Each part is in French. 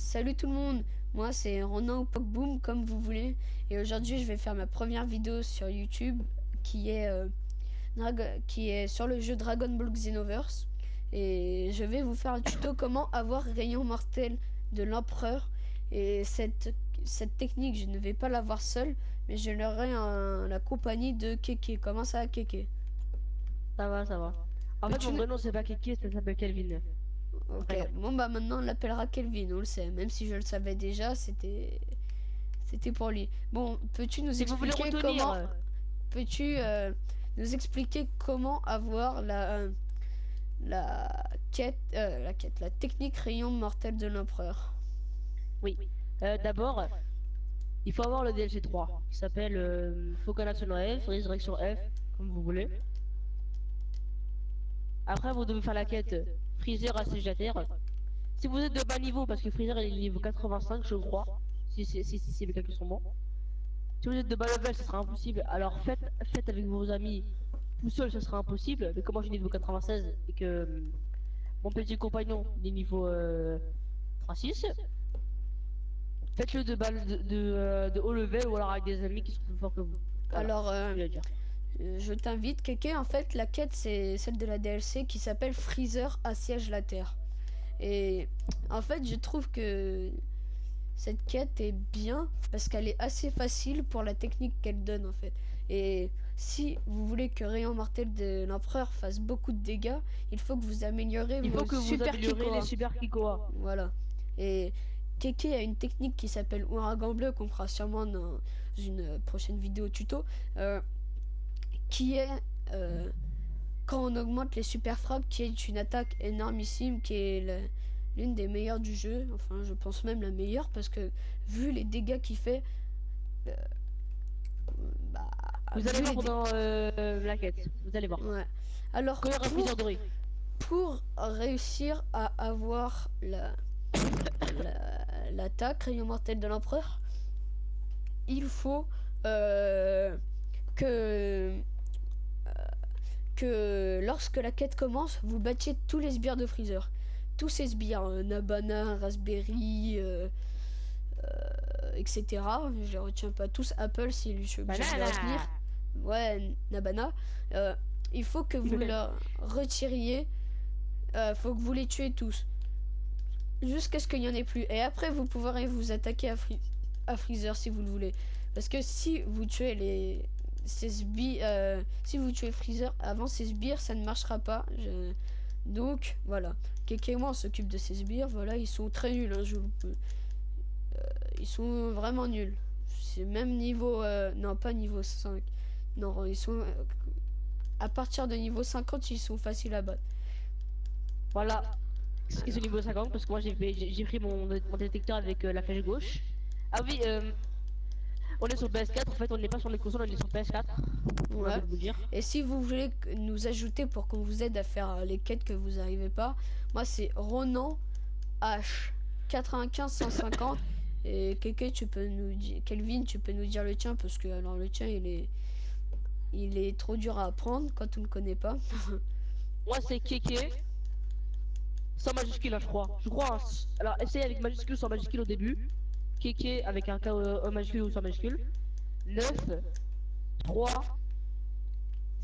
Salut tout le monde, moi c'est Ronan ou Pokeboom comme vous voulez, et aujourd'hui je vais faire ma première vidéo sur YouTube qui est, sur le jeu Dragon Ball Xenoverse, et je vais vous faire un tuto comment avoir rayon mortel de l'empereur. Et cette technique je ne vais pas l'avoir seule, mais je l'aurai en la compagnie de Keke. Comment ça, Keke? Ça va, ça va. En fait, mon vrai nom, c'est pas Kiki, ça s'appelle Kelvin. Mon Ok, prénom. bon bah maintenant on l'appellera Kelvin, on le sait, même si je le savais déjà, c'était pour lui. Bon, peux-tu nous Si vous voulez expliquer retenir, comment peux-tu nous expliquer comment avoir la technique rayon mortel de l'empereur? oui. D'abord, il faut avoir le DLC 3, qui s'appelle Focus sur F, Resurrection F, comme vous voulez. Après, vous devez faire la quête Freezer assiège la Terre. Si vous êtes de bas niveau, parce que Freezer il est niveau 85, je crois, si mes calculs sont bons. Si vous êtes de bas level, ce sera impossible. Alors faites avec vos amis. Tout seul, ce sera impossible. Mais comme moi, j'ai niveau 96 et que mon petit compagnon il est niveau 36, faites-le de balle de haut level ou alors avec des amis qui sont plus forts que vous. Voilà, Alors, c'est ce que je veux dire. je t'invite, Keke. En fait, la quête c'est celle de la DLC qui s'appelle Freezer assiège la Terre. Et en fait, je trouve que cette quête est bien parce qu'elle est assez facile pour la technique qu'elle donne en fait. Et si vous voulez que Rayon Mortel de l'Empereur fasse beaucoup de dégâts, il faut que vous améliorez Il vos faut que vous super améliorez les Kikoa. super Kikoa. Voilà. Et Keke a une technique qui s'appelle Ouragan Bleu qu'on fera sûrement dans une prochaine vidéo tuto, qui est quand on augmente les super frappes, qui est une attaque énormissime, qui est l'une des meilleures du jeu. Enfin, je pense même la meilleure parce que vu les dégâts qu'il fait, euh, bah, Vous allez voir pendant la quête. Vous allez voir. ouais. Alors Quand il y aura un Freezer doré. pour réussir à avoir l'attaque rayon mortel de l'empereur, il faut que lorsque la quête commence, vous battiez tous les sbires de Freezer. Tous ces sbires, Nabana, Raspberry, etc. Je les retiens pas tous. Apple, si je suis obligé de les retenir. Ouais, Nabana. Il faut que vous leur retiriez. Faut que vous les tuez tous. Jusqu'à ce qu'il n'y en ait plus. Et après, vous pourrez vous attaquer à Freezer si vous le voulez. Parce que si vous tuez ces sbires, si vous tuez Freezer avant ces sbires, ça ne marchera pas. Donc, voilà. Keke et moi, on s'occupe de ces sbires. Voilà, ils sont très nuls. Hein, ils sont vraiment nuls. C'est même niveau... non, pas niveau 5. Non, ils sont... à partir de niveau 50, ils sont faciles à battre. Voilà. Ils sont niveau 50 parce que moi j'ai pris mon détecteur avec la flèche gauche. Ah oui, on est sur PS4, en fait on n'est pas sur les consoles, on est sur PS4. On a Ouais. envie de vous dire. Et si vous voulez nous ajouter pour qu'on vous aide à faire les quêtes que vous n'arrivez pas, moi c'est Ronan H 95 150. Et Keke, tu peux nous dire, Kelvin, tu peux nous dire le tien parce que alors le tien il est trop dur à apprendre quand on ne connaît pas. Moi c'est Keke, sans majuscule là je crois. Je crois, hein. Alors essayez avec majuscule sans majuscule au début. Keke avec un K majuscule ou sans majuscule. 9, 3,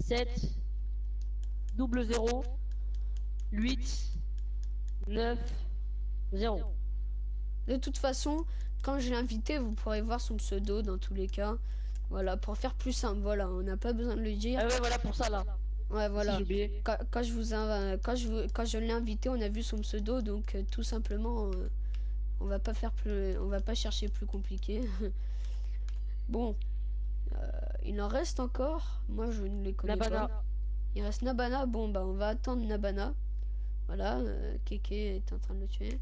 7, double 0, 8, 9, 0. De toute façon, quand je l'ai invité, vous pourrez voir son pseudo dans tous les cas. Voilà, pour faire plus simple, voilà, on n'a pas besoin de le dire. Ah ouais voilà pour ça là. Ouais, voilà. Si Quand je l'ai invité, on a vu son pseudo, donc tout simplement, on va pas chercher plus compliqué. Bon, il en reste encore. Moi, je ne les connais Nabana. pas. Il reste Nabana. Bon, bah, on va attendre Nabana. Voilà, Keke est en train de le tuer.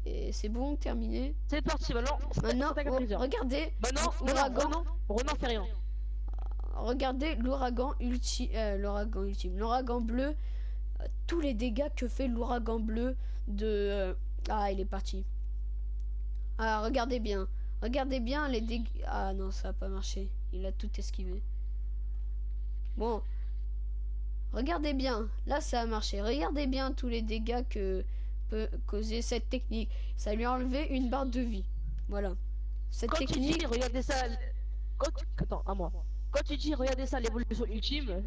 Et c'est bon, terminé. C'est parti maintenant. Maintenant, regardez, l'ouragan. Ronan fait rien. Regardez l'ouragan ultime, l'ouragan bleu. Tous les dégâts que fait l'ouragan bleu de... ah, il est parti. Ah, regardez bien. Regardez bien les dégâts. Ah non, ça a pas marché. Il a tout esquivé. Bon. Regardez bien. Là, ça a marché. Regardez bien tous les dégâts peut causer cette technique. Ça lui a enlevé une barre de vie. Voilà. Cette Quand technique... tu dis, regardez ça... Attends, à moi. Quand tu dis, regardez ça, l'évolution ultime,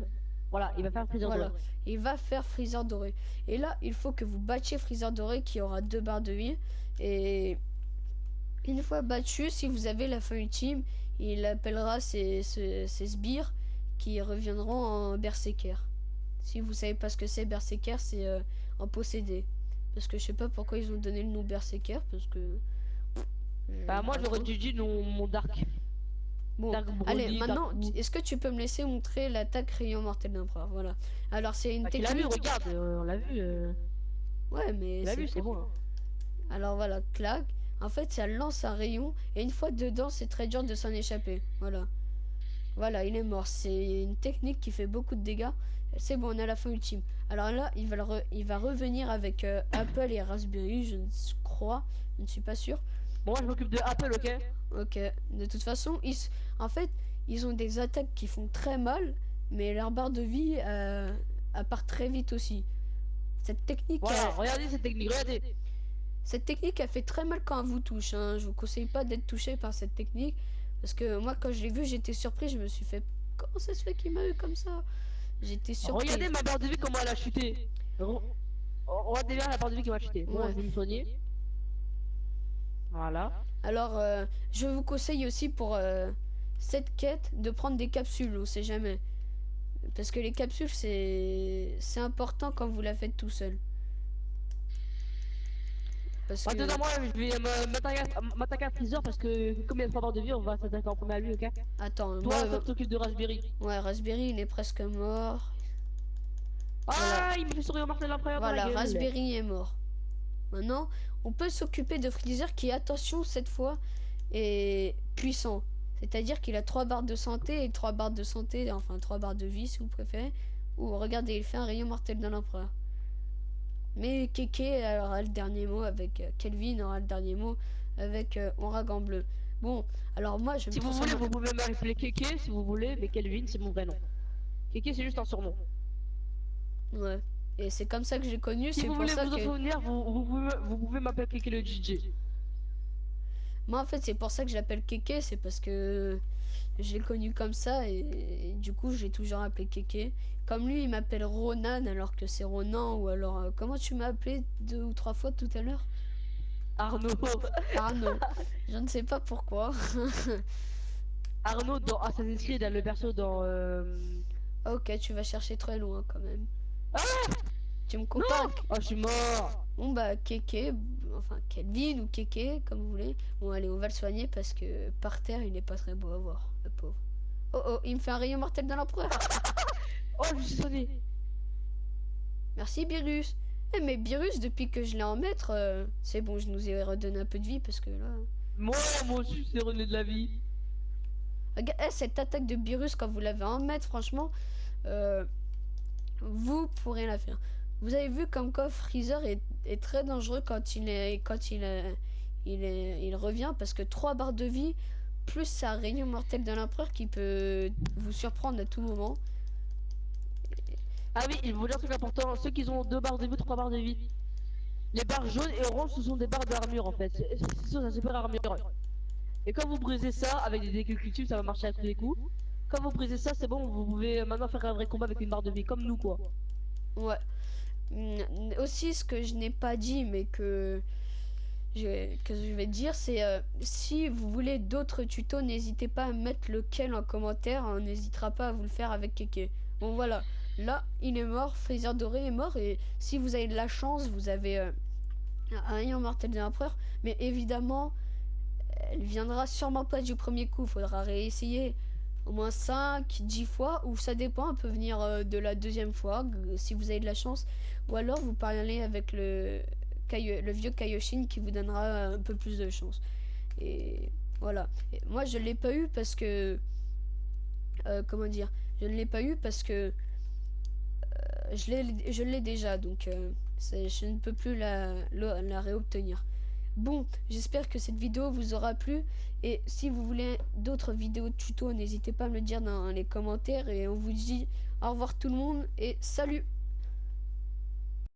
voilà, il va faire Freezer Voilà, doré. il va faire Freezer doré. Et là, il faut que vous battiez Freezer doré qui aura 2 barres de vie. Et une fois battu, si vous avez la fin ultime, il appellera ses sbires qui reviendront en berserker. Si vous savez pas ce que c'est berserker, c'est en possédé. Parce que je sais pas pourquoi ils ont donné le nom berserker, parce que... Bah moi j'aurais dû dire mon Dark. Bon, Dark allez, Broly, maintenant, Dark... est-ce que tu peux me laisser montrer l'attaque rayon mortel d'empereur? Voilà. Alors, c'est une Bah, tu l'as technique... vu, regarde, on l'a vu. Ouais, mais Tu l'as vu, c'est bon. Hein. Alors voilà, clac. En fait, ça lance un rayon, et une fois dedans, c'est très dur de s'en échapper. Voilà. Voilà, il est mort. C'est une technique qui fait beaucoup de dégâts. C'est bon, on a la fin ultime. Alors là, il va revenir avec Apple et Raspberry, je crois. Je ne suis pas sûr. Bon, moi je m'occupe de Apple, ok? Ok. De toute façon, en fait, ils ont des attaques qui font très mal, mais leur barre de vie part très vite aussi. Cette technique... Voilà, regardez cette technique, regardez. Cette technique, elle fait très mal quand elle vous touche. Hein. Je vous conseille pas d'être touché par cette technique. Parce que moi, quand je l'ai vu, j'étais surpris. Je me suis fait... Comment ça se fait qu'il m'a eu comme ça? J'étais surpris. Regardez ma barre de vie, comment elle a chuté. Regardez bien la barre de vie qui m'a chuté. Bon, Ouais. je vais me soigner. Voilà. Alors, je vous conseille aussi pour cette quête de prendre des capsules. On sait jamais. Parce que les capsules, c'est important quand vous la faites tout seul. Parce que... Attends, moi je vais m'attaquer à Freezer parce que comme il y a 3 barres de vie, on va s'attaquer en premier à lui, ok? Attends, Toi, moi... tu t'occupes de Raspberry. Ouais, Raspberry, il est presque mort. Ah, Voilà. il me fait sourire Martin l'Empereur dans Voilà, la gueule. Raspberry est mort. Maintenant, on peut s'occuper de Freezer qui, attention, cette fois, est puissant. C'est-à-dire qu'il a 3 barres de santé et 3 barres de santé, enfin 3 barres de vie si vous préférez. Ou regardez, il fait un rayon mortel dans l'empereur. Mais Keke aura le dernier mot avec Kelvin aura le dernier mot avec Ouragan bleu. Bon, alors moi je me Si vous transforme voulez, vous pouvez m'appeler Keke si vous voulez, mais Kelvin c'est mon vrai nom. Keke c'est juste un surnom. Ouais. Et c'est comme ça que j'ai connu, Si c'est vous pour voulez ça vous en que... souvenir, vous pouvez m'appeler Keke le DJ. Moi en fait c'est pour ça que je l'appelle Keke, c'est parce que je l'ai connu comme ça et du coup j'ai toujours appelé Keke. Comme lui il m'appelle Ronan alors que c'est Ronan ou alors comment tu m'as appelé 2 ou 3 fois tout à l'heure? Arnaud. Arnaud. Je ne sais pas pourquoi. Arnaud dans Assassin's Creed, le perso dans... Ok, tu vas chercher très loin quand même. Ah Tu me non. compares. Oh je suis mort. Bon bah Keke, enfin Kelvin ou Keke comme vous voulez. Bon allez on va le soigner parce que par terre il est pas très beau à voir, le pauvre. Oh oh, il me fait un rayon mortel dans l'empereur. Oh je me suis sonné. Merci Beerus. Eh mais Beerus depuis que je l'ai en maître, c'est bon je nous ai redonné un peu de vie parce que là... Moi aussi c'est René de la vie. Regarde, cette attaque de Beerus quand vous l'avez en maître franchement, vous pourrez la faire. Vous avez vu comme quoi Freezer est très dangereux quand il revient parce que 3 barres de vie plus sa rayon mortel de l'empereur qui peut vous surprendre à tout moment. Ah oui, il vous dire un truc important, ceux qui ont 2 barres de vie, 3 barres de vie. Les barres jaunes et oranges ce sont des barres d'armure en fait. C'est ça, c'est super armure. Et quand vous brisez ça avec des dégâts cultives, ça va marcher à tous les coups. Quand vous brisez ça, c'est bon, vous pouvez maintenant faire un vrai combat avec une barre de vie, comme nous quoi. Ouais. Aussi ce que je n'ai pas dit mais que je vais dire c'est si vous voulez d'autres tutos n'hésitez pas à mettre lequel en commentaire, on n'hésitera pas à vous le faire avec Keke. Bon voilà, là il est mort, Freezer doré est mort et si vous avez de la chance vous avez un rayon mortel de l'empereur mais évidemment elle viendra sûrement pas du premier coup, faudra réessayer au moins 5-10 fois ou ça dépend, elle peut venir de la deuxième fois si vous avez de la chance ou alors vous parlez avec le vieux Kaioshin qui vous donnera un peu plus de chance. Et voilà. Et moi je l'ai pas eu parce que comment dire, je ne l'ai pas eu parce que je l'ai déjà donc je ne peux plus la réobtenir. Bon, j'espère que cette vidéo vous aura plu et si vous voulez d'autres vidéos tuto n'hésitez pas à me le dire dans les commentaires et on vous dit au revoir tout le monde et salut.